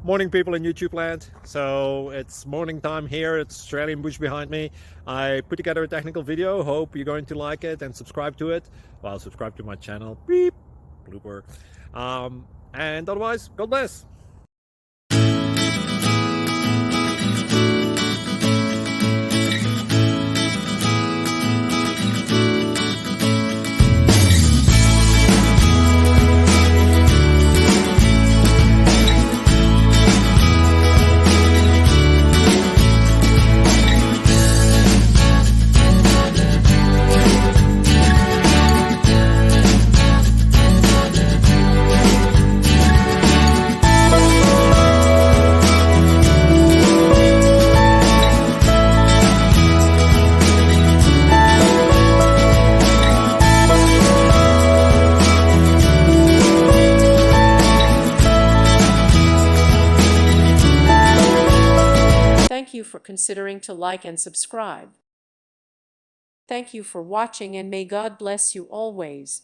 Morning, people in YouTube land. So it's morning time here. It's Australian bush behind me. I put together a technical video. Hope you're going to like it and subscribe to it. Well, subscribe to my channel. Beep. Blooper. And otherwise, God bless. Thank you for considering to like and subscribe. Thank you for watching, and may God bless you always.